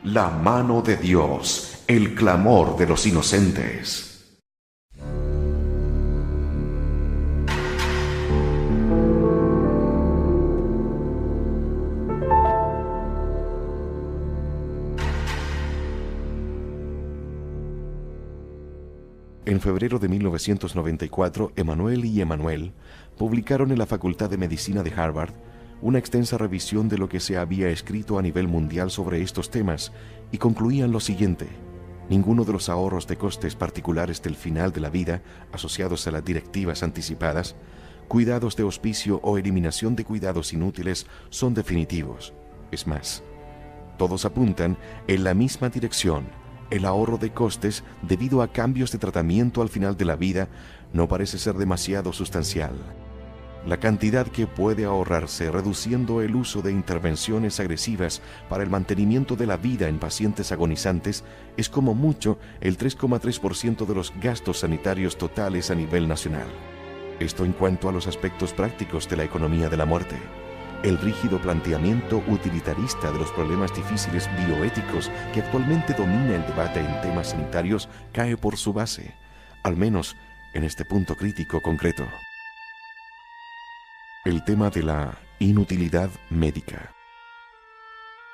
La mano de Dios, el clamor de los inocentes. En febrero de 1994, Emanuel y Emanuel publicaron en la Facultad de Medicina de Harvard una extensa revisión de lo que se había escrito a nivel mundial sobre estos temas y concluían lo siguiente: ninguno de los ahorros de costes particulares del final de la vida asociados a las directivas anticipadas, cuidados de hospicio o eliminación de cuidados inútiles son definitivos. Es más, todos apuntan en la misma dirección. El ahorro de costes debido a cambios de tratamiento al final de la vida no parece ser demasiado sustancial. La cantidad que puede ahorrarse reduciendo el uso de intervenciones agresivas para el mantenimiento de la vida en pacientes agonizantes es como mucho el 3,3% de los gastos sanitarios totales a nivel nacional. Esto en cuanto a los aspectos prácticos de la economía de la muerte. El rígido planteamiento utilitarista de los problemas difíciles bioéticos que actualmente domina el debate en temas sanitarios cae por su base, al menos en este punto crítico concreto. El tema de la inutilidad médica.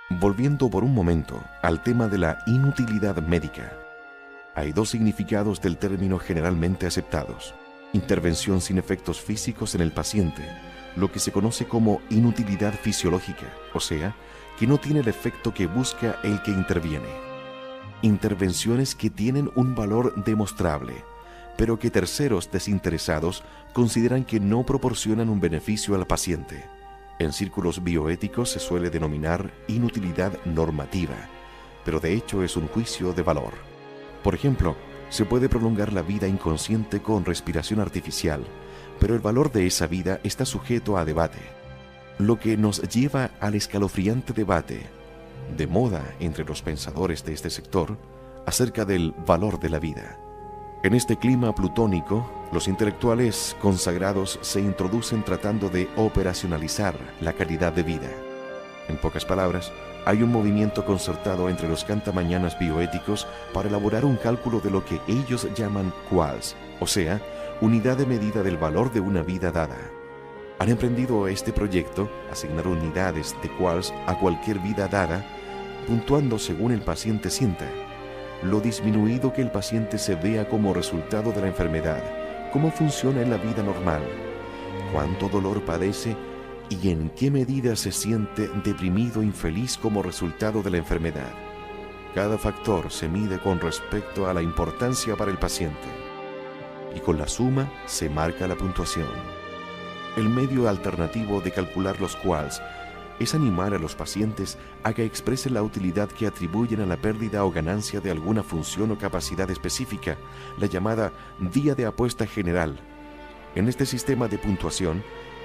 Volviendo por un momento al tema de la inutilidad médica, hay dos significados del término generalmente aceptados: intervención sin efectos físicos en el paciente, lo que se conoce como inutilidad fisiológica, o sea, que no tiene el efecto que busca el que interviene. Intervenciones que tienen un valor demostrable, pero que terceros desinteresados consideran que no proporcionan un beneficio al paciente. En círculos bioéticos se suele denominar inutilidad normativa, pero de hecho es un juicio de valor. Por ejemplo, se puede prolongar la vida inconsciente con respiración artificial, pero el valor de esa vida está sujeto a debate, lo que nos lleva al escalofriante debate, de moda entre los pensadores de este sector, acerca del valor de la vida. En este clima plutónico, los intelectuales consagrados se introducen tratando de operacionalizar la calidad de vida. En pocas palabras, hay un movimiento concertado entre los cantamañanas bioéticos para elaborar un cálculo de lo que ellos llaman QALS, o sea, unidad de medida del valor de una vida dada. Han emprendido este proyecto, asignar unidades de QALS a cualquier vida dada, puntuando según el paciente sienta, lo disminuido que el paciente se vea como resultado de la enfermedad, cómo funciona en la vida normal, cuánto dolor padece y en qué medida se siente deprimido o infeliz como resultado de la enfermedad. Cada factor se mide con respecto a la importancia para el paciente, y con la suma se marca la puntuación. El medio alternativo de calcular los QALS es animar a los pacientes a que expresen la utilidad que atribuyen a la pérdida o ganancia de alguna función o capacidad específica, la llamada vía de apuesta general. En este sistema de puntuación,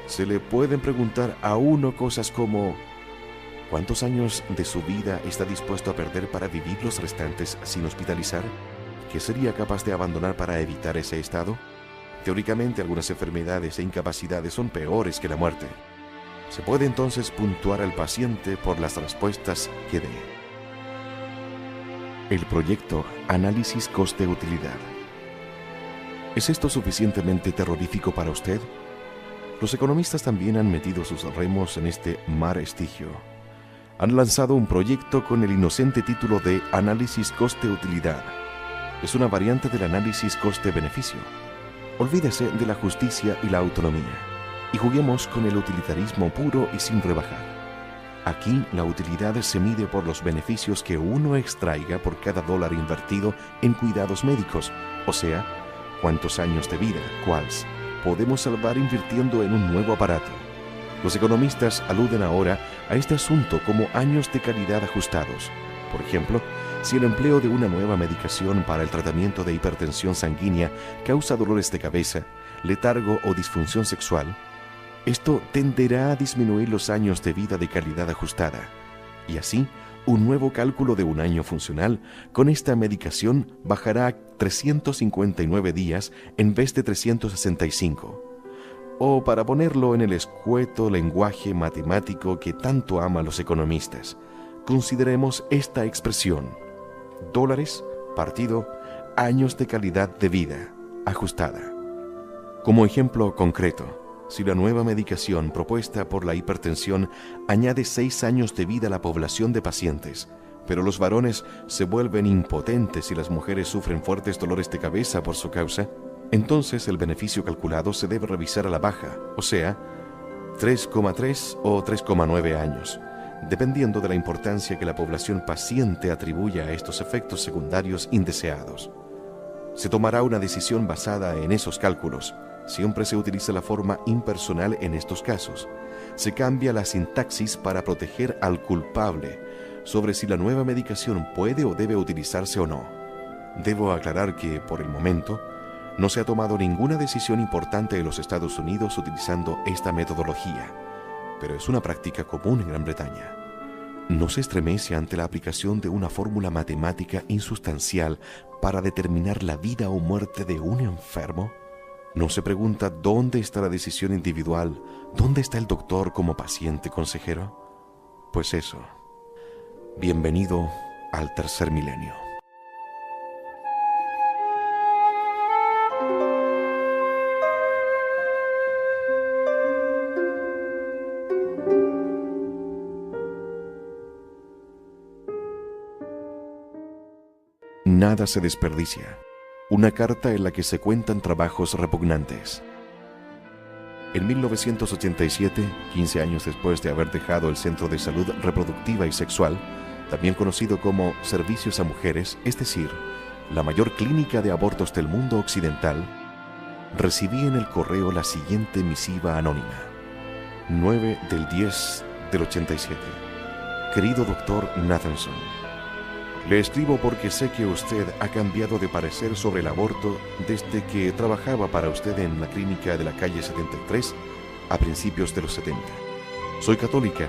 se le pueden preguntar a uno cosas como: ¿cuántos años de su vida está dispuesto a perder para vivir los restantes sin hospitalizar? ¿Qué sería capaz de abandonar para evitar ese estado? Teóricamente, algunas enfermedades e incapacidades son peores que la muerte. Se puede entonces puntuar al paciente por las respuestas que dé. El proyecto Análisis Coste-Utilidad. ¿Es esto suficientemente terrorífico para usted? Los economistas también han metido sus remos en este mar estigio. Han lanzado un proyecto con el inocente título de Análisis Coste-Utilidad. Es una variante del análisis coste-beneficio. Olvídese de la justicia y la autonomía y juguemos con el utilitarismo puro y sin rebajar. Aquí la utilidad se mide por los beneficios que uno extraiga por cada dólar invertido en cuidados médicos, o sea, cuántos años de vida, QALS, podemos salvar invirtiendo en un nuevo aparato. Los economistas aluden ahora a este asunto como años de calidad ajustados. Por ejemplo, si el empleo de una nueva medicación para el tratamiento de hipertensión sanguínea causa dolores de cabeza, letargo o disfunción sexual, esto tenderá a disminuir los años de vida de calidad ajustada. Y así, un nuevo cálculo de un año funcional con esta medicación bajará a 359 días en vez de 365. O para ponerlo en el escueto lenguaje matemático que tanto aman los economistas, consideremos esta expresión: dólares, partido, años de calidad de vida, ajustada. Como ejemplo concreto, si la nueva medicación propuesta por la hipertensión añade 6 años de vida a la población de pacientes, pero los varones se vuelven impotentes y las mujeres sufren fuertes dolores de cabeza por su causa, entonces el beneficio calculado se debe revisar a la baja, o sea, 3,3 o 3,9 años, dependiendo de la importancia que la población paciente atribuya a estos efectos secundarios indeseados. Se tomará una decisión basada en esos cálculos. Siempre se utiliza la forma impersonal en estos casos. Se cambia la sintaxis para proteger al culpable sobre si la nueva medicación puede o debe utilizarse o no. Debo aclarar que, por el momento, no se ha tomado ninguna decisión importante en los Estados Unidos utilizando esta metodología, pero es una práctica común en Gran Bretaña. ¿No se estremece ante la aplicación de una fórmula matemática insustancial para determinar la vida o muerte de un enfermo? ¿No se pregunta dónde está la decisión individual? ¿Dónde está el doctor como paciente consejero? Pues eso. Bienvenido al tercer milenio. Nada se desperdicia. Una carta en la que se cuentan trabajos repugnantes. En 1987, 15 años después de haber dejado el Centro de Salud Reproductiva y Sexual, también conocido como Servicios a Mujeres, es decir, la mayor clínica de abortos del mundo occidental, recibí en el correo la siguiente misiva anónima. 9/10/87. Querido doctor Nathanson, le escribo porque sé que usted ha cambiado de parecer sobre el aborto desde que trabajaba para usted en la clínica de la calle 73 a principios de los 70. Soy católica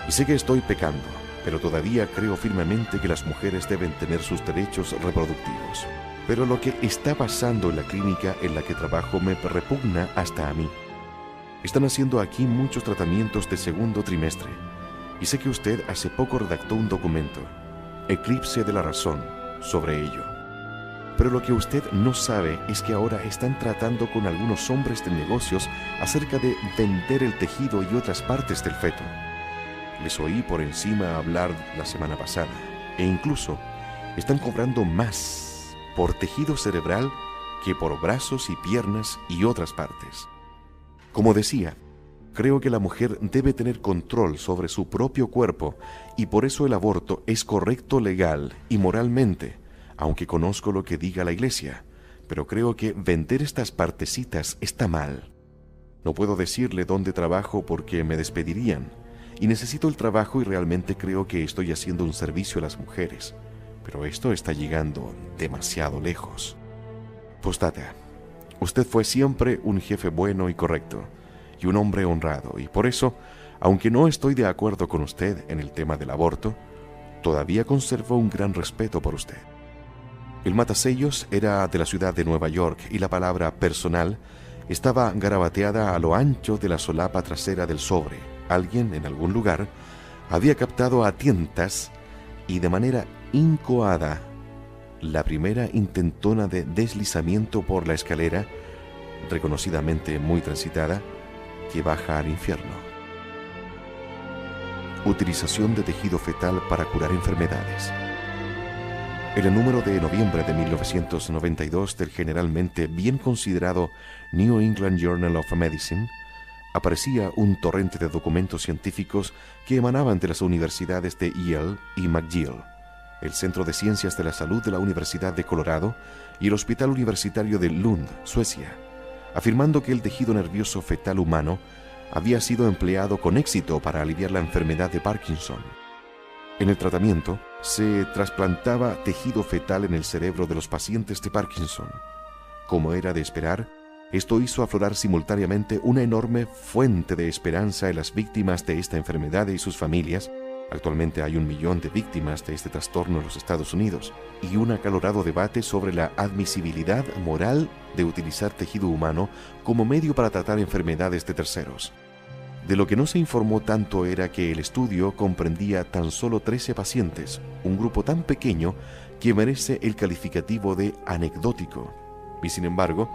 y sé que estoy pecando, pero todavía creo firmemente que las mujeres deben tener sus derechos reproductivos. Pero lo que está pasando en la clínica en la que trabajo me repugna hasta a mí. Están haciendo aquí muchos tratamientos de segundo trimestre y sé que usted hace poco redactó un documento, Eclipse de la Razón, sobre ello. Pero lo que usted no sabe es que ahora están tratando con algunos hombres de negocios acerca de vender el tejido y otras partes del feto. Les oí por encima hablar la semana pasada, e incluso están cobrando más por tejido cerebral que por brazos y piernas y otras partes. Como decía, creo que la mujer debe tener control sobre su propio cuerpo y por eso el aborto es correcto legal y moralmente, aunque conozco lo que diga la Iglesia, pero creo que vender estas partecitas está mal. No puedo decirle dónde trabajo porque me despedirían y necesito el trabajo y realmente creo que estoy haciendo un servicio a las mujeres, pero esto está llegando demasiado lejos. Postdata. Usted fue siempre un jefe bueno y correcto, y un hombre honrado, y por eso, aunque no estoy de acuerdo con usted en el tema del aborto, todavía conservo un gran respeto por usted. El matasellos era de la ciudad de Nueva York y la palabra personal estaba garabateada a lo ancho de la solapa trasera del sobre. Alguien, en algún lugar, había captado a tientas y de manera incoada la primera intentona de deslizamiento por la escalera, reconocidamente muy transitada, que baja al infierno. Utilización de tejido fetal para curar enfermedades. En el número de noviembre de 1992 del generalmente bien considerado New England Journal of Medicine, aparecía un torrente de documentos científicos que emanaban de las universidades de Yale y McGill, el Centro de Ciencias de la Salud de la Universidad de Colorado y el Hospital Universitario de Lund, Suecia, afirmando que el tejido nervioso fetal humano había sido empleado con éxito para aliviar la enfermedad de Parkinson. En el tratamiento, se trasplantaba tejido fetal en el cerebro de los pacientes de Parkinson. Como era de esperar, esto hizo aflorar simultáneamente una enorme fuente de esperanza en las víctimas de esta enfermedad y sus familias. Actualmente hay 1 millón de víctimas de este trastorno en los Estados Unidos y un acalorado debate sobre la admisibilidad moral de utilizar tejido humano como medio para tratar enfermedades de terceros. De lo que no se informó tanto era que el estudio comprendía tan solo 13 pacientes, un grupo tan pequeño que merece el calificativo de anecdótico. Y sin embargo,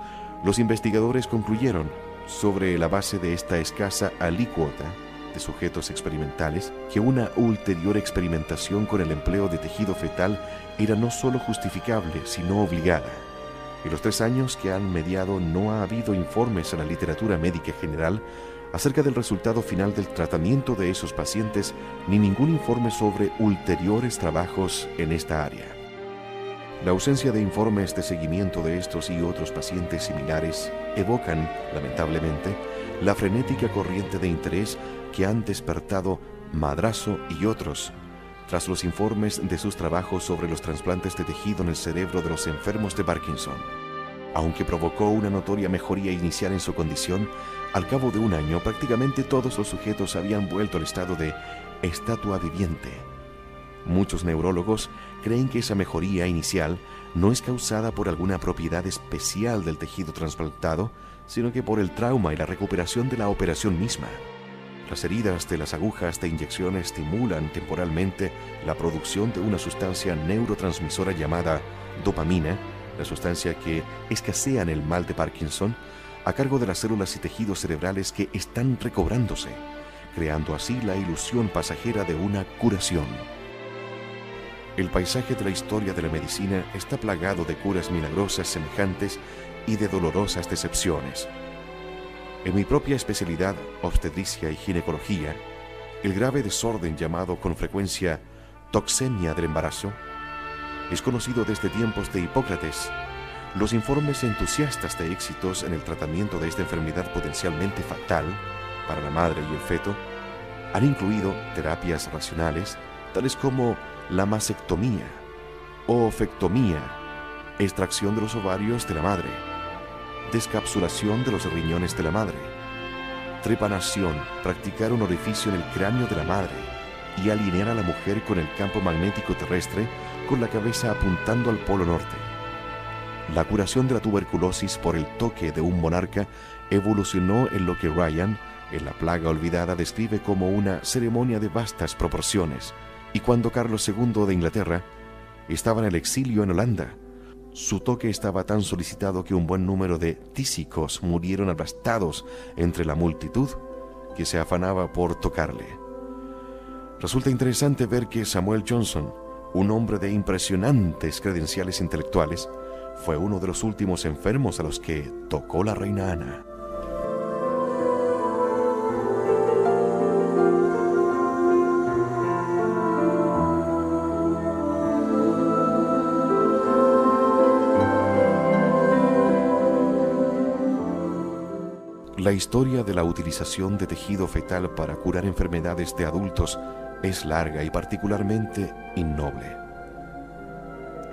los investigadores concluyeron, sobre la base de esta escasa alícuota de sujetos experimentales, que una ulterior experimentación con el empleo de tejido fetal era no solo justificable, sino obligada. En los 3 años que han mediado no ha habido informes en la literatura médica general acerca del resultado final del tratamiento de esos pacientes, ni ningún informe sobre ulteriores trabajos en esta área. La ausencia de informes de seguimiento de estos y otros pacientes similares evocan, lamentablemente, la frenética corriente de interés que han despertado Madrazo y otros tras los informes de sus trabajos sobre los trasplantes de tejido en el cerebro de los enfermos de Parkinson. Aunque provocó una notoria mejoría inicial en su condición, al cabo de un año prácticamente todos los sujetos habían vuelto al estado de estatua viviente. Muchos neurólogos creen que esa mejoría inicial no es causada por alguna propiedad especial del tejido trasplantado, sino que por el trauma y la recuperación de la operación misma. Las heridas de las agujas de inyección estimulan temporalmente la producción de una sustancia neurotransmisora llamada dopamina, la sustancia que escasea en el mal de Parkinson, a cargo de las células y tejidos cerebrales que están recobrándose, creando así la ilusión pasajera de una curación. El paisaje de la historia de la medicina está plagado de curas milagrosas semejantes y de dolorosas decepciones. En mi propia especialidad, obstetricia y ginecología, el grave desorden llamado con frecuencia toxemia del embarazo es conocido desde tiempos de Hipócrates. Los informes entusiastas de éxitos en el tratamiento de esta enfermedad potencialmente fatal para la madre y el feto han incluido terapias racionales tales como la mastectomía, oofectomía, extracción de los ovarios de la madre, descapsulación de los riñones de la madre, trepanación, practicar un orificio en el cráneo de la madre y alinear a la mujer con el campo magnético terrestre con la cabeza apuntando al polo norte. La curación de la tuberculosis por el toque de un monarca evolucionó en lo que Ryan, en La plaga olvidada, describe como una ceremonia de vastas proporciones, y cuando Carlos II de Inglaterra estaba en el exilio en Holanda, su toque estaba tan solicitado que un buen número de tísicos murieron aplastados entre la multitud que se afanaba por tocarle. Resulta interesante ver que Samuel Johnson, un hombre de impresionantes credenciales intelectuales, fue uno de los últimos enfermos a los que tocó la reina Ana. La historia de la utilización de tejido fetal para curar enfermedades de adultos es larga y particularmente innoble.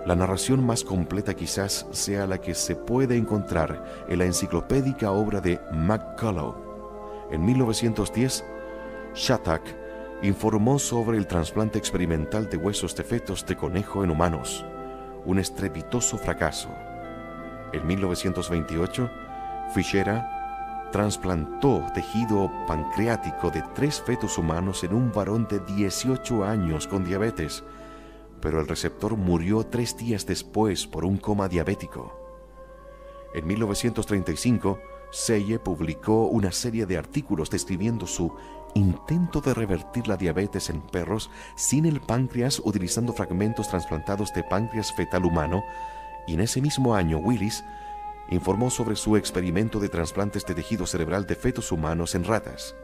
La narración más completa quizás sea la que se puede encontrar en la enciclopédica obra de McCullough. En 1910, Shattuck informó sobre el trasplante experimental de huesos de fetos de conejo en humanos, un estrepitoso fracaso. En 1928, Fischera trasplantó tejido pancreático de 3 fetos humanos en un varón de 18 años con diabetes, pero el receptor murió 3 días después por un coma diabético. En 1935, Selle publicó una serie de artículos describiendo su intento de revertir la diabetes en perros sin el páncreas utilizando fragmentos trasplantados de páncreas fetal humano, y en ese mismo año Willis informó sobre su experimento de trasplantes de tejido cerebral de fetos humanos en ratas.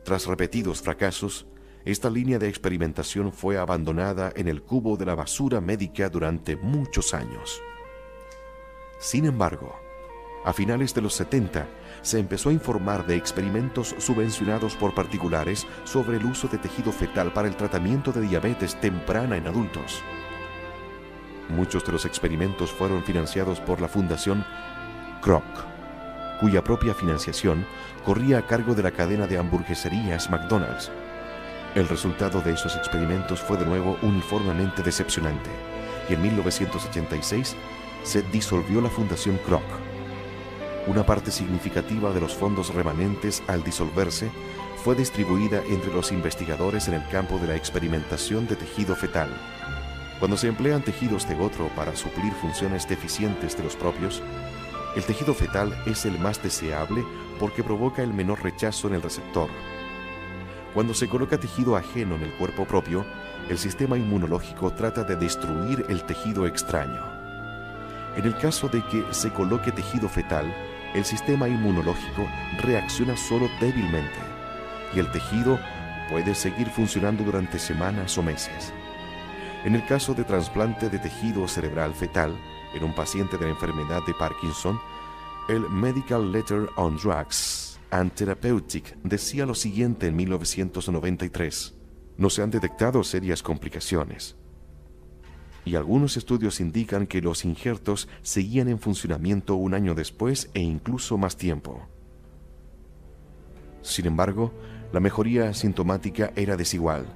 Tras repetidos fracasos, esta línea de experimentación fue abandonada en el cubo de la basura médica durante muchos años. Sin embargo, a finales de los 70, se empezó a informar de experimentos subvencionados por particulares sobre el uso de tejido fetal para el tratamiento de diabetes temprana en adultos. Muchos de los experimentos fueron financiados por la Fundación Kroc, cuya propia financiación corría a cargo de la cadena de hamburgueserías McDonald's. El resultado de esos experimentos fue de nuevo uniformemente decepcionante, y en 1986 se disolvió la Fundación Kroc. Una parte significativa de los fondos remanentes, al disolverse, fue distribuida entre los investigadores en el campo de la experimentación de tejido fetal. Cuando se emplean tejidos de otro para suplir funciones deficientes de los propios, el tejido fetal es el más deseable porque provoca el menor rechazo en el receptor. Cuando se coloca tejido ajeno en el cuerpo propio, el sistema inmunológico trata de destruir el tejido extraño. En el caso de que se coloque tejido fetal, el sistema inmunológico reacciona solo débilmente y el tejido puede seguir funcionando durante semanas o meses. En el caso de trasplante de tejido cerebral fetal en un paciente de la enfermedad de Parkinson, el Medical Letter on Drugs and Therapeutic decía lo siguiente en 1993: no se han detectado serias complicaciones. Y algunos estudios indican que los injertos seguían en funcionamiento un año después e incluso más tiempo. Sin embargo, la mejoría sintomática era desigual,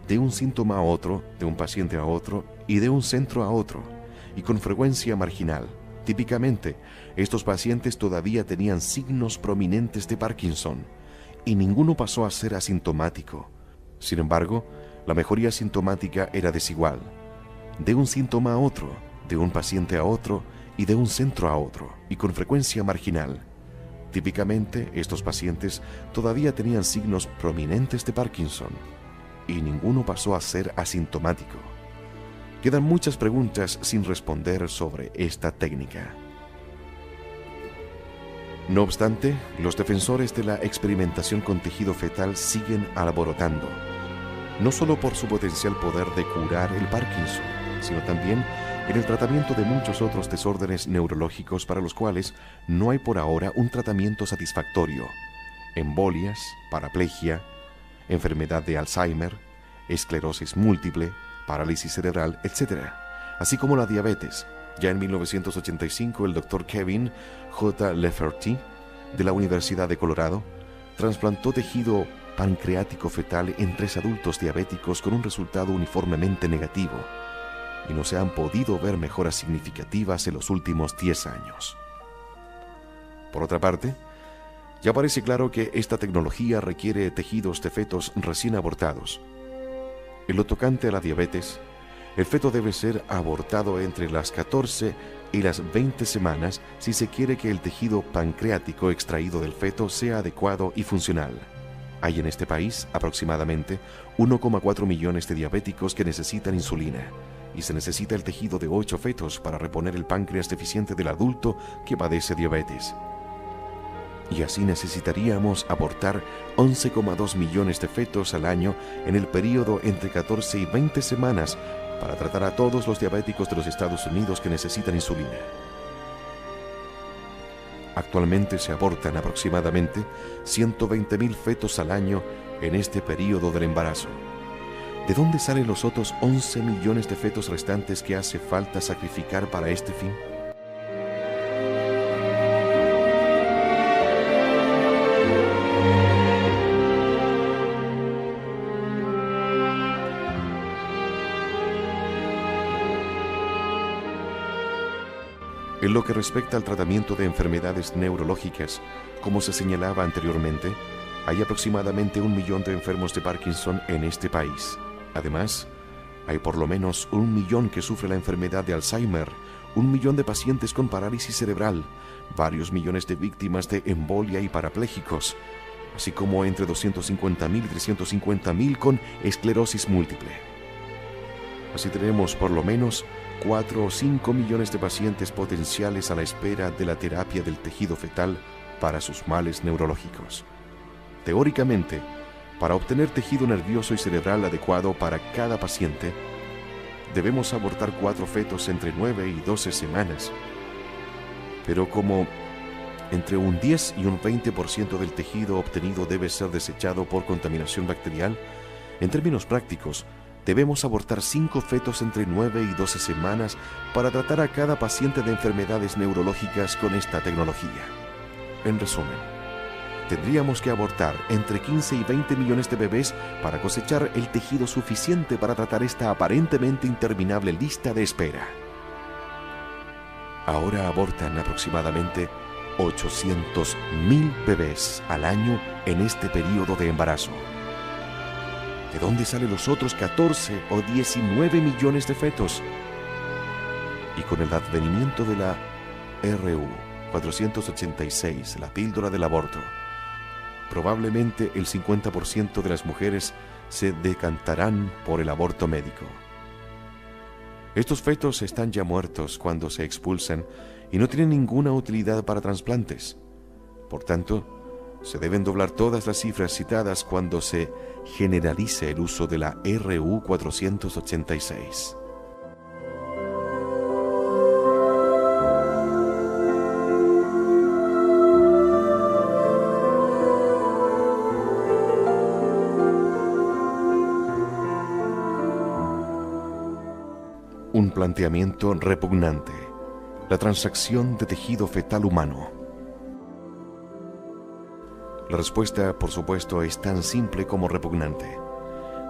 de un síntoma a otro, de un paciente a otro y de un centro a otro, y con frecuencia marginal. Típicamente, estos pacientes todavía tenían signos prominentes de Parkinson, y ninguno pasó a ser asintomático. Sin embargo, la mejoría sintomática era desigual, de un síntoma a otro, de un paciente a otro y de un centro a otro, y con frecuencia marginal. Típicamente, estos pacientes todavía tenían signos prominentes de Parkinson, y ninguno pasó a ser asintomático. Quedan muchas preguntas sin responder sobre esta técnica. No obstante, los defensores de la experimentación con tejido fetal siguen alborotando, no solo por su potencial poder de curar el Parkinson, sino también en el tratamiento de muchos otros desórdenes neurológicos para los cuales no hay por ahora un tratamiento satisfactorio: embolias, paraplegia, enfermedad de Alzheimer, esclerosis múltiple, parálisis cerebral, etc., así como la diabetes. Ya en 1985, el Dr. Kevin J. Lafferty, de la Universidad de Colorado, trasplantó tejido pancreático fetal en 3 adultos diabéticos con un resultado uniformemente negativo, y no se han podido ver mejoras significativas en los últimos 10 años. Por otra parte, ya parece claro que esta tecnología requiere tejidos de fetos recién abortados. En lo tocante a la diabetes, el feto debe ser abortado entre las 14 y las 20 semanas si se quiere que el tejido pancreático extraído del feto sea adecuado y funcional. Hay en este país aproximadamente 1,4 millones de diabéticos que necesitan insulina, y se necesita el tejido de 8 fetos para reponer el páncreas deficiente del adulto que padece diabetes. Y así necesitaríamos abortar 11,2 millones de fetos al año en el período entre 14 y 20 semanas para tratar a todos los diabéticos de los Estados Unidos que necesitan insulina. Actualmente se abortan aproximadamente 120.000 fetos al año en este período del embarazo. ¿De dónde salen los otros 11 millones de fetos restantes que hace falta sacrificar para este fin? En lo que respecta al tratamiento de enfermedades neurológicas, como se señalaba anteriormente, hay aproximadamente 1 millón de enfermos de Parkinson en este país. Además, hay por lo menos 1 millón que sufre la enfermedad de Alzheimer, 1 millón de pacientes con parálisis cerebral, varios millones de víctimas de embolia y parapléjicos, así como entre 250.000 y 350.000 con esclerosis múltiple. Así tenemos por lo menos 4 o 5 millones de pacientes potenciales a la espera de la terapia del tejido fetal para sus males neurológicos. Teóricamente, para obtener tejido nervioso y cerebral adecuado para cada paciente, debemos abortar 4 fetos entre 9 y 12 semanas. Pero como entre un 10 y un 20% del tejido obtenido debe ser desechado por contaminación bacterial, en términos prácticos, debemos abortar 5 fetos entre 9 y 12 semanas para tratar a cada paciente de enfermedades neurológicas con esta tecnología. En resumen, tendríamos que abortar entre 15 y 20 millones de bebés para cosechar el tejido suficiente para tratar esta aparentemente interminable lista de espera. Ahora abortan aproximadamente 800.000 bebés al año en este periodo de embarazo. ¿De dónde salen los otros 14 o 19 millones de fetos? Y con el advenimiento de la RU 486, la píldora del aborto, probablemente el 50% de las mujeres se decantarán por el aborto médico. Estos fetos están ya muertos cuando se expulsan y no tienen ninguna utilidad para trasplantes. Por tanto, se deben doblar todas las cifras citadas cuando se generalice el uso de la RU 486. Un planteamiento repugnante: la transacción de tejido fetal humano. La respuesta, por supuesto, es tan simple como repugnante.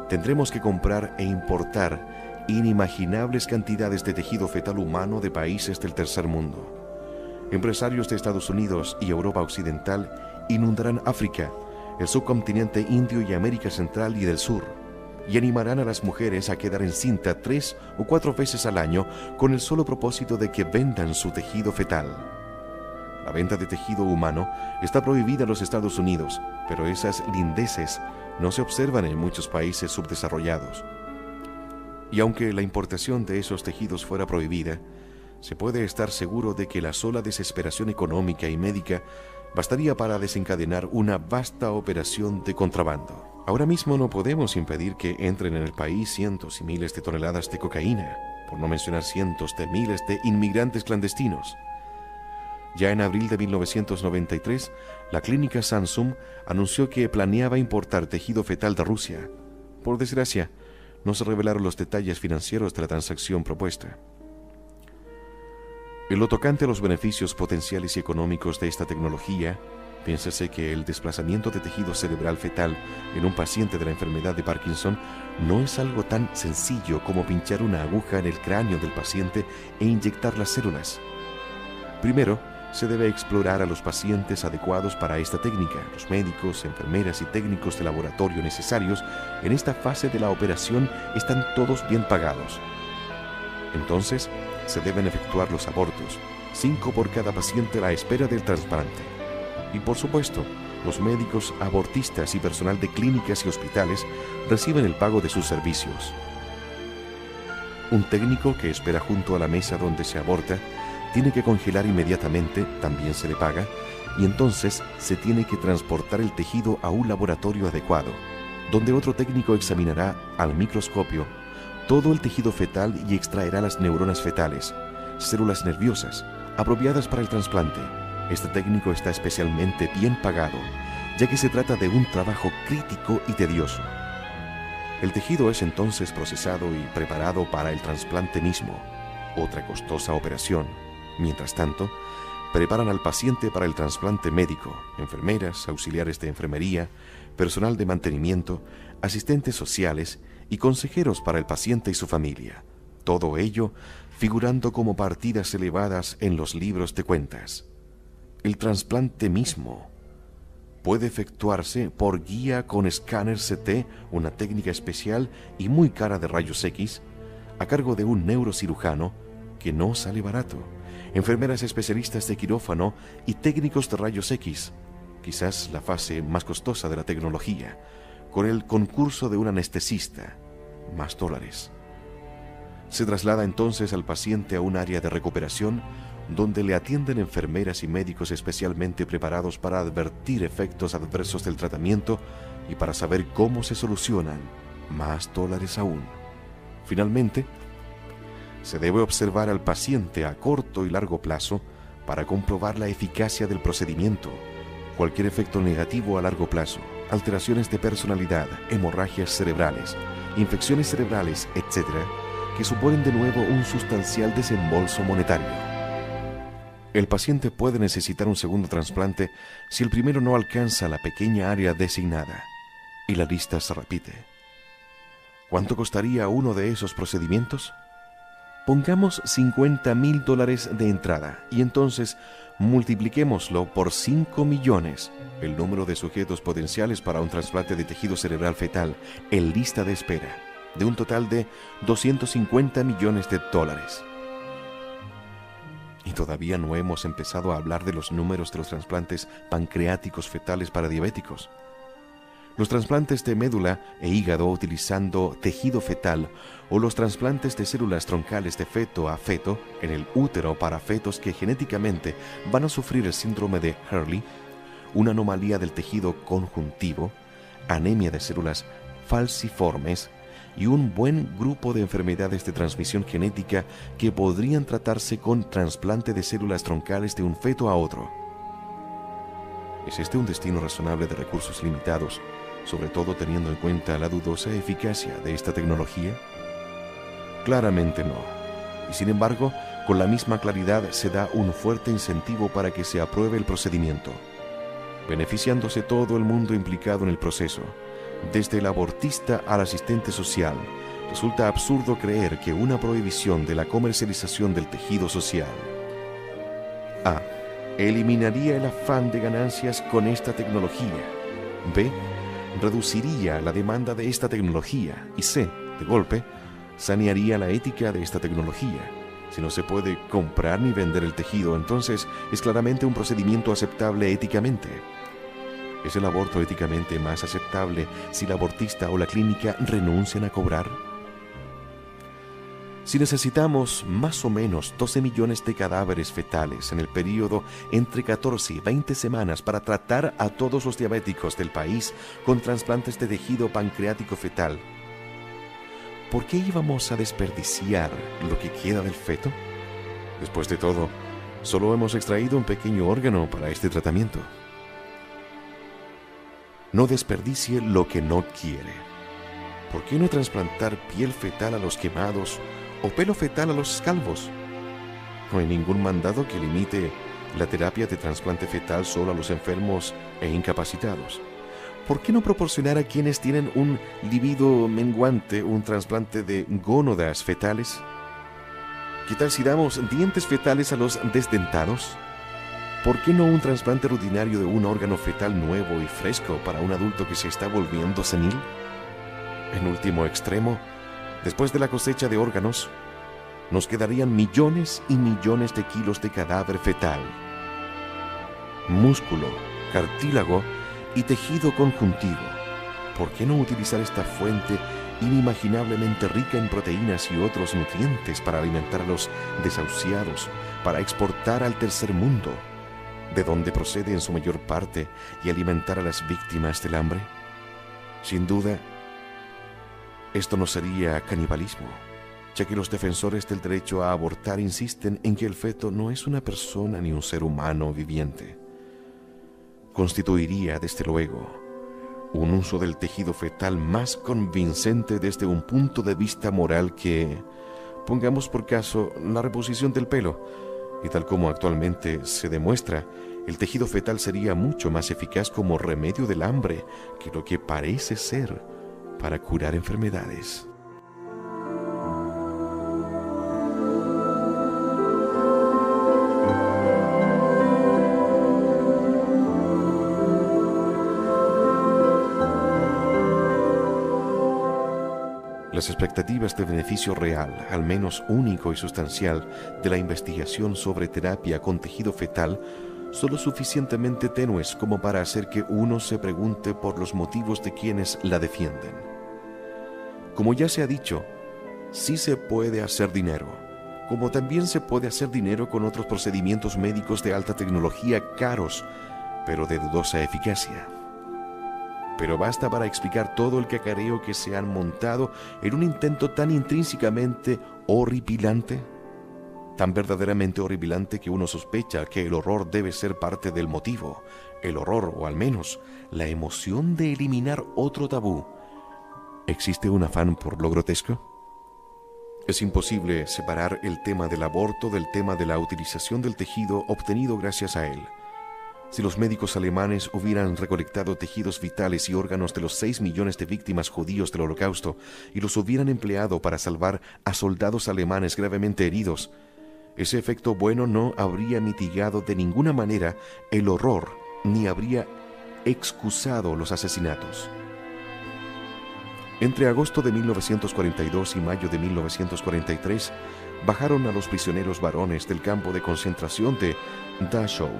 Tendremos que comprar e importar inimaginables cantidades de tejido fetal humano de países del tercer mundo. Empresarios de Estados Unidos y Europa Occidental inundarán África, el subcontinente indio y América Central y del Sur, y animarán a las mujeres a quedar encinta 3 o 4 veces al año con el solo propósito de que vendan su tejido fetal. La venta de tejido humano está prohibida en los Estados Unidos, pero esas lindeces no se observan en muchos países subdesarrollados. Y aunque la importación de esos tejidos fuera prohibida, se puede estar seguro de que la sola desesperación económica y médica bastaría para desencadenar una vasta operación de contrabando. Ahora mismo no podemos impedir que entren en el país cientos y miles de toneladas de cocaína, por no mencionar cientos de miles de inmigrantes clandestinos. Ya en abril de 1993, la clínica Samsung anunció que planeaba importar tejido fetal de Rusia. Por desgracia, no se revelaron los detalles financieros de la transacción propuesta. En lo tocante a los beneficios potenciales y económicos de esta tecnología, piénsese que el desplazamiento de tejido cerebral fetal en un paciente de la enfermedad de Parkinson no es algo tan sencillo como pinchar una aguja en el cráneo del paciente e inyectar las células. Primero, se debe explorar a los pacientes adecuados para esta técnica. Los médicos, enfermeras y técnicos de laboratorio necesarios en esta fase de la operación están todos bien pagados. Entonces, se deben efectuar los abortos, 5 por cada paciente a la espera del trasplante. Y por supuesto, los médicos abortistas y personal de clínicas y hospitales reciben el pago de sus servicios. Un técnico que espera junto a la mesa donde se aborta tiene que congelar inmediatamente, también se le paga, y entonces se tiene que transportar el tejido a un laboratorio adecuado, donde otro técnico examinará al microscopio todo el tejido fetal y extraerá las neuronas fetales, células nerviosas, apropiadas para el trasplante. Este técnico está especialmente bien pagado, ya que se trata de un trabajo crítico y tedioso. El tejido es entonces procesado y preparado para el trasplante mismo, otra costosa operación. Mientras tanto, preparan al paciente para el trasplante médico, enfermeras, auxiliares de enfermería, personal de mantenimiento, asistentes sociales y consejeros para el paciente y su familia. Todo ello figurando como partidas elevadas en los libros de cuentas. El trasplante mismo puede efectuarse por guía con escáner CT, una técnica especial y muy cara de rayos X, a cargo de un neurocirujano que no sale barato, enfermeras especialistas de quirófano y técnicos de rayos X, quizás la fase más costosa de la tecnología, con el concurso de un anestesista, más dólares. Se traslada entonces al paciente a un área de recuperación donde le atienden enfermeras y médicos especialmente preparados para advertir efectos adversos del tratamiento y para saber cómo se solucionan, más dólares aún. Finalmente, se debe observar al paciente a corto y largo plazo para comprobar la eficacia del procedimiento. Cualquier efecto negativo a largo plazo, alteraciones de personalidad, hemorragias cerebrales, infecciones cerebrales, etc., que suponen de nuevo un sustancial desembolso monetario. El paciente puede necesitar un segundo trasplante si el primero no alcanza la pequeña área designada, y la lista se repite. ¿Cuánto costaría uno de esos procedimientos? Pongamos $50,000 de entrada y entonces multipliquémoslo por 5 millones, el número de sujetos potenciales para un trasplante de tejido cerebral fetal en lista de espera, de un total de $250 millones. Y todavía no hemos empezado a hablar de los números de los trasplantes pancreáticos fetales para diabéticos. Los trasplantes de médula e hígado utilizando tejido fetal o los trasplantes de células troncales de feto a feto en el útero para fetos que genéticamente van a sufrir el síndrome de Hurley, una anomalía del tejido conjuntivo, anemia de células falciformes y un buen grupo de enfermedades de transmisión genética que podrían tratarse con trasplante de células troncales de un feto a otro. ¿Es este un destino razonable de recursos limitados, sobre todo teniendo en cuenta la dudosa eficacia de esta tecnología? Claramente no. Y sin embargo, con la misma claridad se da un fuerte incentivo para que se apruebe el procedimiento, beneficiándose todo el mundo implicado en el proceso, desde el abortista al asistente social. Resulta absurdo creer que una prohibición de la comercialización del tejido social A. eliminaría el afán de ganancias con esta tecnología. B. reduciría la demanda de esta tecnología. Y C. de golpe, sanearía la ética de esta tecnología. Si no se puede comprar ni vender el tejido, entonces es claramente un procedimiento aceptable éticamente. ¿Es el aborto éticamente más aceptable si el abortista o la clínica renuncian a cobrar? Si necesitamos más o menos 12 millones de cadáveres fetales en el periodo entre 14 y 20 semanas para tratar a todos los diabéticos del país con trasplantes de tejido pancreático fetal, ¿por qué íbamos a desperdiciar lo que queda del feto? Después de todo, solo hemos extraído un pequeño órgano para este tratamiento. No desperdicie lo que no quiere. ¿Por qué no trasplantar piel fetal a los quemados o pelo fetal a los calvos? No hay ningún mandado que limite la terapia de trasplante fetal solo a los enfermos e incapacitados. ¿Por qué no proporcionar a quienes tienen un libido menguante un trasplante de gónadas fetales? ¿Qué tal si damos dientes fetales a los desdentados? ¿Por qué no un trasplante rutinario de un órgano fetal nuevo y fresco para un adulto que se está volviendo senil? En último extremo, después de la cosecha de órganos, nos quedarían millones y millones de kilos de cadáver fetal, músculo, cartílago y tejido conjuntivo. ¿Por qué no utilizar esta fuente inimaginablemente rica en proteínas y otros nutrientes para alimentar a los desahuciados, para exportar al tercer mundo, de donde procede en su mayor parte, y alimentar a las víctimas del hambre? Sin duda, esto no sería canibalismo, ya que los defensores del derecho a abortar insisten en que el feto no es una persona ni un ser humano viviente. Constituiría, desde luego, un uso del tejido fetal más convincente desde un punto de vista moral que, pongamos por caso, la reposición del pelo, y tal como actualmente se demuestra, el tejido fetal sería mucho más eficaz como remedio del hambre que lo que parece ser para curar enfermedades. Las expectativas de beneficio real, al menos único y sustancial, de la investigación sobre terapia con tejido fetal son lo suficientemente tenues como para hacer que uno se pregunte por los motivos de quienes la defienden. Como ya se ha dicho, sí se puede hacer dinero, como también se puede hacer dinero con otros procedimientos médicos de alta tecnología caros, pero de dudosa eficacia. Pero basta para explicar todo el cacareo que se han montado en un intento tan intrínsecamente horripilante, tan verdaderamente horripilante que uno sospecha que el horror debe ser parte del motivo, el horror o al menos la emoción de eliminar otro tabú. ¿Existe un afán por lo grotesco? Es imposible separar el tema del aborto del tema de la utilización del tejido obtenido gracias a él. Si los médicos alemanes hubieran recolectado tejidos vitales y órganos de los 6 millones de víctimas judíos del Holocausto y los hubieran empleado para salvar a soldados alemanes gravemente heridos, ese efecto bueno no habría mitigado de ninguna manera el horror ni habría excusado los asesinatos. Entre agosto de 1942 y mayo de 1943, bajaron a los prisioneros varones del campo de concentración de Dachau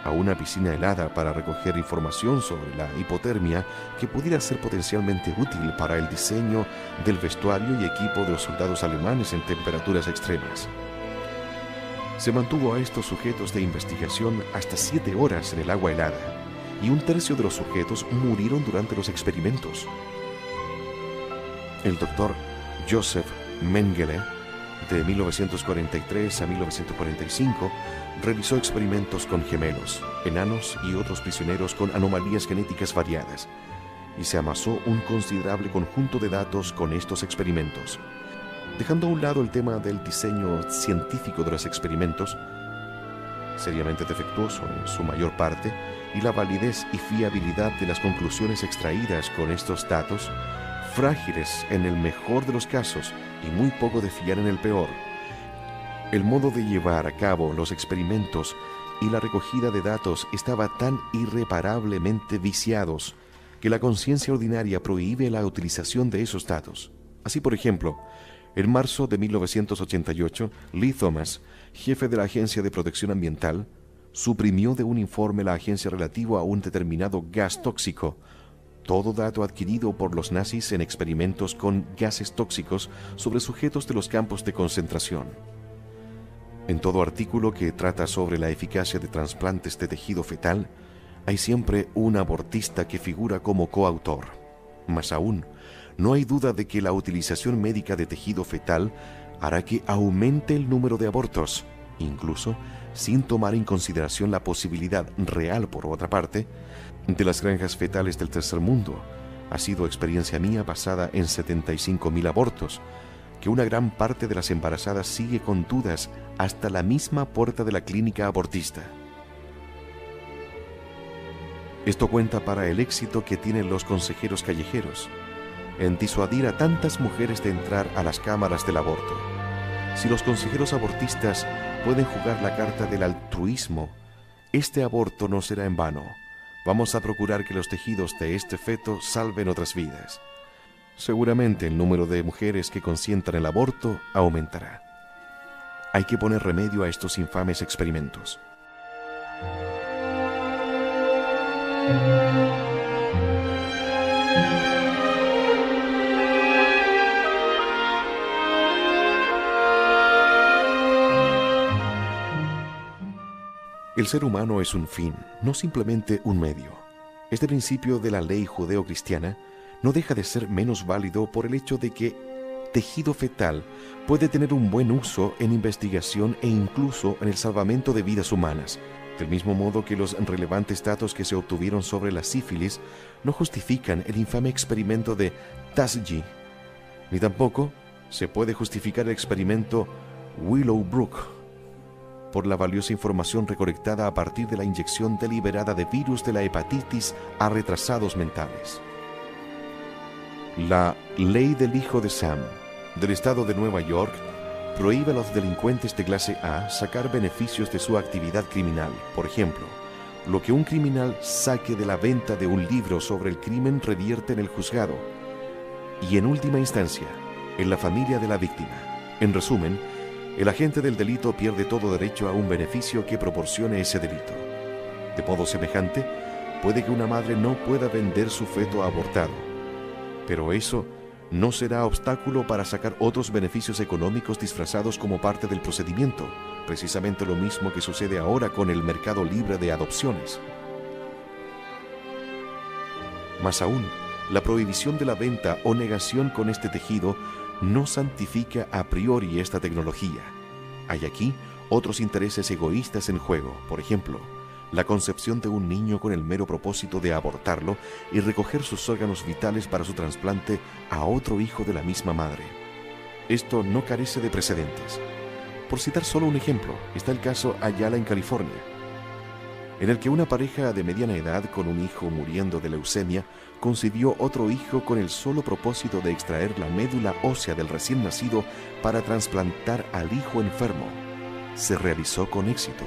a una piscina helada para recoger información sobre la hipotermia que pudiera ser potencialmente útil para el diseño del vestuario y equipo de los soldados alemanes en temperaturas extremas. Se mantuvo a estos sujetos de investigación hasta 7 horas en el agua helada, y un tercio de los sujetos murieron durante los experimentos. El doctor Joseph Mengele, de 1943 a 1945, realizó experimentos con gemelos, enanos y otros prisioneros con anomalías genéticas variadas, y se amasó un considerable conjunto de datos con estos experimentos. Dejando a un lado el tema del diseño científico de los experimentos, seriamente defectuoso en su mayor parte, y la validez y fiabilidad de las conclusiones extraídas con estos datos, frágiles en el mejor de los casos y muy poco de fiar en el peor, el modo de llevar a cabo los experimentos y la recogida de datos estaba tan irreparablemente viciados que la conciencia ordinaria prohíbe la utilización de esos datos. Así, por ejemplo, en marzo de 1988, Lee Thomas, jefe de la Agencia de Protección Ambiental, suprimió de un informe la agencia relativo a un determinado gas tóxico todo dato adquirido por los nazis en experimentos con gases tóxicos sobre sujetos de los campos de concentración. En todo artículo que trata sobre la eficacia de trasplantes de tejido fetal, hay siempre un abortista que figura como coautor. Más aún, no hay duda de que la utilización médica de tejido fetal hará que aumente el número de abortos, incluso sin tomar en consideración la posibilidad real, por otra parte, de las granjas fetales del tercer mundo. Ha sido experiencia mía basada en 75.000 abortos, que una gran parte de las embarazadas sigue con dudas hasta la misma puerta de la clínica abortista. Esto cuenta para el éxito que tienen los consejeros callejeros en disuadir a tantas mujeres de entrar a las cámaras del aborto. Si los consejeros abortistas pueden jugar la carta del altruismo, este aborto no será en vano. Vamos a procurar que los tejidos de este feto salven otras vidas. Seguramente el número de mujeres que consientan el aborto aumentará. Hay que poner remedio a estos infames experimentos. El ser humano es un fin, no simplemente un medio. Este principio de la ley judeo-cristiana no deja de ser menos válido por el hecho de que tejido fetal puede tener un buen uso en investigación e incluso en el salvamento de vidas humanas, del mismo modo que los relevantes datos que se obtuvieron sobre la sífilis no justifican el infame experimento de Tuskegee, ni tampoco se puede justificar el experimento Willowbrook por la valiosa información recolectada a partir de la inyección deliberada de virus de la hepatitis a retrasados mentales. La ley del hijo de Sam del estado de Nueva York prohíbe a los delincuentes de clase A sacar beneficios de su actividad criminal. Por ejemplo, lo que un criminal saque de la venta de un libro sobre el crimen revierte en el juzgado y, en última instancia, en la familia de la víctima. En resumen, el agente del delito pierde todo derecho a un beneficio que proporcione ese delito. De modo semejante, puede que una madre no pueda vender su feto abortado, pero eso no será obstáculo para sacar otros beneficios económicos disfrazados como parte del procedimiento, precisamente lo mismo que sucede ahora con el mercado libre de adopciones. Más aún, la prohibición de la venta o negación con este tejido no santifica a priori esta tecnología. Hay aquí otros intereses egoístas en juego, por ejemplo, la concepción de un niño con el mero propósito de abortarlo y recoger sus órganos vitales para su trasplante a otro hijo de la misma madre. Esto no carece de precedentes. Por citar solo un ejemplo, está el caso Ayala en California. en el que una pareja de mediana edad con un hijo muriendo de leucemia concibió otro hijo con el solo propósito de extraer la médula ósea del recién nacido para trasplantar al hijo enfermo. Se realizó con éxito.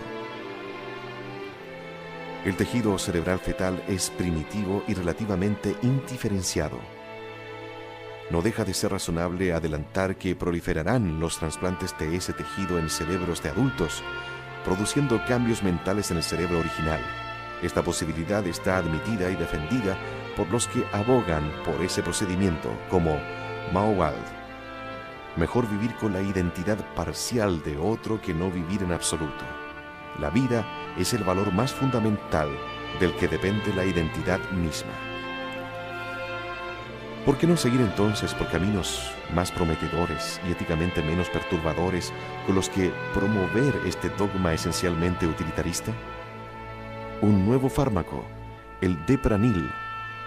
El tejido cerebral fetal es primitivo y relativamente indiferenciado. No deja de ser razonable adelantar que proliferarán los trasplantes de ese tejido en cerebros de adultos, produciendo cambios mentales en el cerebro original. Esta posibilidad está admitida y defendida por los que abogan por ese procedimiento, como Mao Wald. Mejor vivir con la identidad parcial de otro que no vivir en absoluto. La vida es el valor más fundamental del que depende la identidad misma. ¿Por qué no seguir entonces por caminos más prometedores y éticamente menos perturbadores con los que promover este dogma esencialmente utilitarista? Un nuevo fármaco, el Depranil,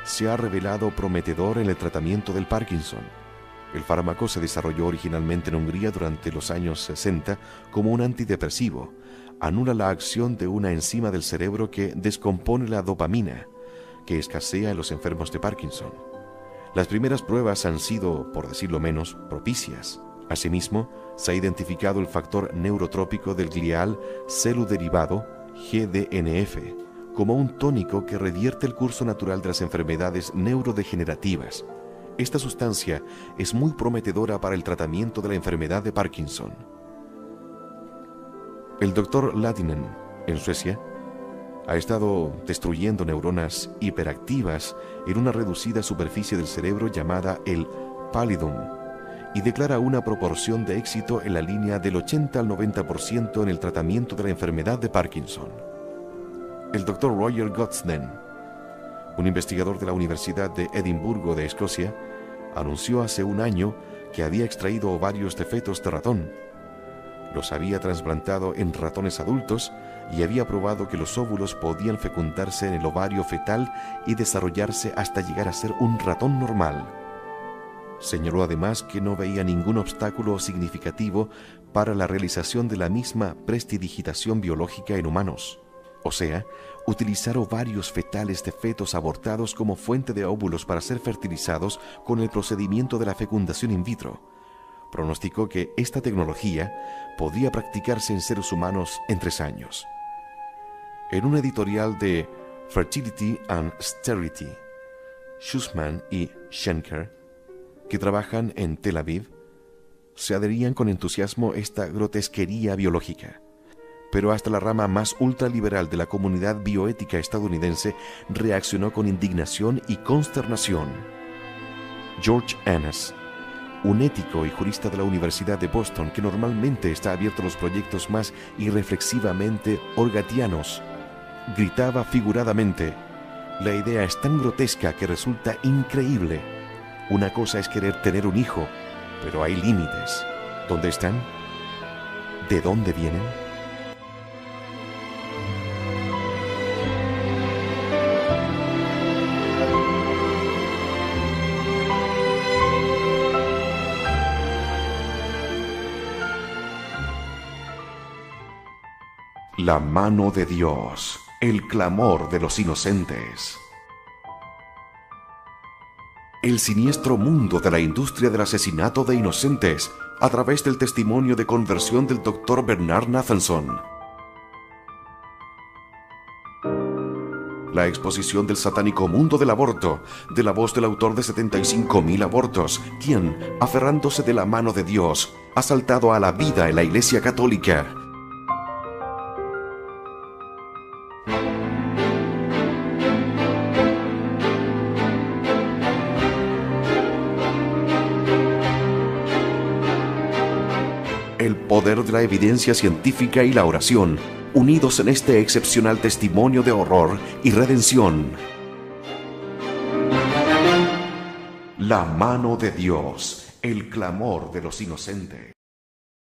se ha revelado prometedor en el tratamiento del Parkinson. El fármaco se desarrolló originalmente en Hungría durante los años 60 como un antidepresivo. Anula la acción de una enzima del cerebro que descompone la dopamina, que escasea en los enfermos de Parkinson. Las primeras pruebas han sido, por decirlo menos, propicias. Asimismo, se ha identificado el factor neurotrópico del glial celuderivado, GDNF, como un tónico que revierte el curso natural de las enfermedades neurodegenerativas. Esta sustancia es muy prometedora para el tratamiento de la enfermedad de Parkinson. El Dr. Ladinen, en Suecia, ha estado destruyendo neuronas hiperactivas en una reducida superficie del cerebro llamada el pallidum y declara una proporción de éxito en la línea del 80 al 90% en el tratamiento de la enfermedad de Parkinson. El Dr. Roger Godden, un investigador de la Universidad de Edimburgo de Escocia, anunció hace un año que había extraído ovarios de fetos de ratón. Los había trasplantado en ratones adultos y había probado que los óvulos podían fecundarse en el ovario fetal y desarrollarse hasta llegar a ser un ratón normal. Señaló además que no veía ningún obstáculo significativo para la realización de la misma prestidigitación biológica en humanos, o sea, utilizar ovarios fetales de fetos abortados como fuente de óvulos para ser fertilizados con el procedimiento de la fecundación in vitro. Pronosticó que esta tecnología podía practicarse en seres humanos en 3 años. En un editorial de Fertility and Sterility, Schussman y Schenker, que trabajan en Tel Aviv, se adherían con entusiasmo a esta grotesquería biológica. Pero hasta la rama más ultraliberal de la comunidad bioética estadounidense reaccionó con indignación y consternación. George Annas, un ético y jurista de la Universidad de Boston que normalmente está abierto a los proyectos más irreflexivamente orgatianos, gritaba figuradamente: «La idea es tan grotesca que resulta increíble. Una cosa es querer tener un hijo, pero hay límites. ¿Dónde están? ¿De dónde vienen?» La mano de Dios, el clamor de los inocentes. El siniestro mundo de la industria del asesinato de inocentes a través del testimonio de conversión del Dr. Bernard Nathanson. La exposición del satánico mundo del aborto, de la voz del autor de 75.000 abortos, quien, aferrándose de la mano de Dios, ha saltado a la vida en la Iglesia Católica. El poder de la evidencia científica y la oración, unidos en este excepcional testimonio de horror y redención. La mano de Dios, el clamor de los inocentes.